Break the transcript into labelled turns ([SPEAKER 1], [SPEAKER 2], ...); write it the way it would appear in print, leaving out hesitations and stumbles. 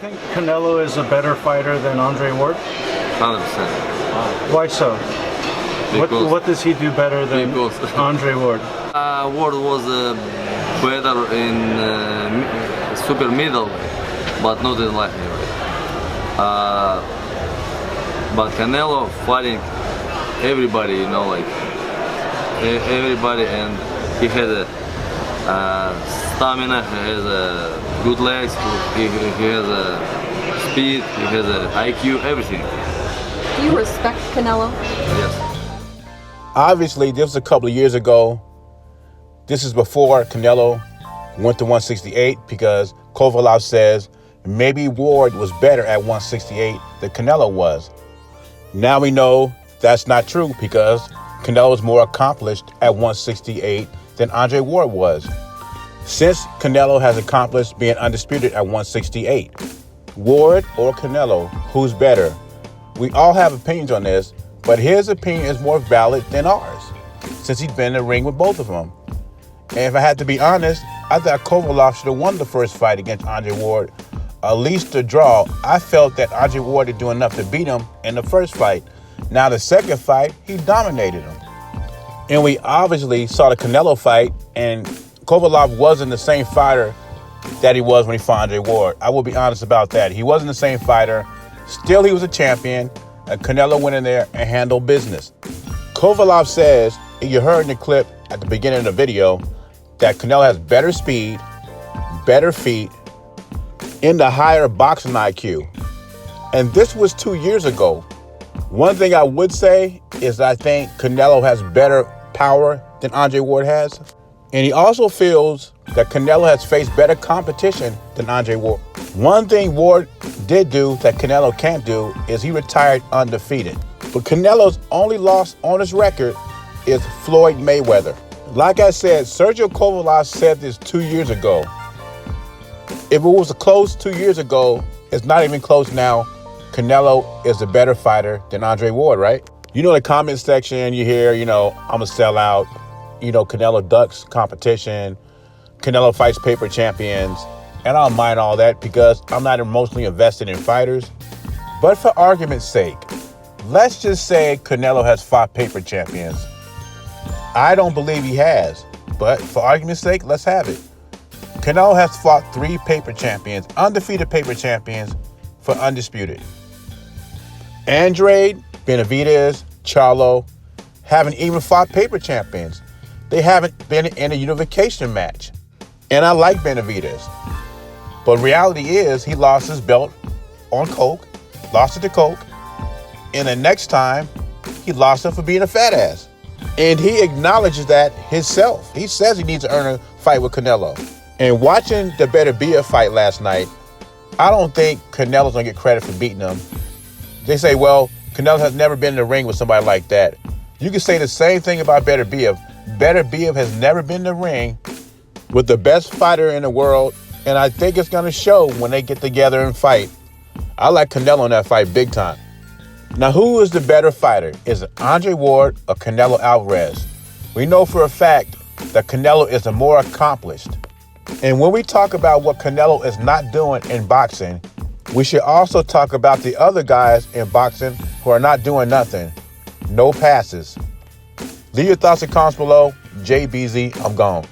[SPEAKER 1] Think Canelo is a better fighter than Andre Ward?
[SPEAKER 2] 100%.
[SPEAKER 1] Why so? What does he do better than
[SPEAKER 2] Because
[SPEAKER 1] Andre Ward?
[SPEAKER 2] Ward was better in super middleweight, but not in light heavyweight. But Canelo fighting everybody, you know, like everybody, and he had a stamina, he has good legs, he has speed, he has IQ, everything.
[SPEAKER 3] Do you respect Canelo?
[SPEAKER 2] Yes.
[SPEAKER 4] Obviously, this was a couple of years ago. This is before Canelo went to 168 because Kovalev says maybe Ward was better at 168 than Canelo was. Now we know that's not true because Canelo was more accomplished at 168 than Andre Ward was. Since Canelo has accomplished being undisputed at 168, Ward or Canelo, who's better? We all have opinions on this, but his opinion is more valid than ours, since he's been in the ring with both of them. And if I had to be honest, I thought Kovalev should have won the first fight against Andre Ward, at least a draw. I felt that Andre Ward did do enough to beat him in the first fight. Now the second fight, he dominated him. And we obviously saw the Canelo fight, and Kovalev wasn't the same fighter that he was when he fought Andre Ward. I will be honest about that. He wasn't the same fighter. Still, he was a champion. And Canelo went in there and handled business. Kovalev says, and you heard in the clip at the beginning of the video, that Canelo has better speed, better feet, and a higher boxing IQ. And this was 2 years ago. One thing I would say is I think Canelo has better power than Andre Ward has. And he also feels that Canelo has faced better competition than Andre Ward. One thing Ward did do that Canelo can't do is he retired undefeated. But Canelo's only loss on his record is Floyd Mayweather. Like I said, Sergio Kovalev said this 2 years ago. If it was close 2 years ago, it's not even close now. Canelo is a better fighter than Andre Ward, right? You know, the comment section, you hear, I'm a sellout. Canelo ducks competition. Canelo fights paper champions. And I don't mind all that because I'm not emotionally invested in fighters. But for argument's sake, let's just say Canelo has fought paper champions. I don't believe he has, but for argument's sake, let's have it. Canelo has fought 3 paper champions, undefeated paper champions, for undisputed. Andrade, Benavidez, Charlo haven't even fought paper champions. They haven't been in a unification match. And I like Benavidez. But reality is he lost his belt on coke, lost it to coke, and the next time he lost it for being a fat ass. And he acknowledges that himself. He says he needs to earn a fight with Canelo. And watching the Better Be a fight last night, I don't think Canelo's gonna get credit for beating him. They say, well, Canelo has never been in the ring with somebody like that. You can say the same thing about Better Be. Better Be has never been in the ring with the best fighter in the world, and I think it's going to show when they get together and fight. I like Canelo in that fight big time. Now, who is the better fighter? Is it Andre Ward or Canelo Alvarez? We know for a fact that Canelo is the more accomplished. And when we talk about what Canelo is not doing in boxing, we should also talk about the other guys in boxing who are not doing nothing. No passes. Leave your thoughts and comments below. JBZ, I'm gone.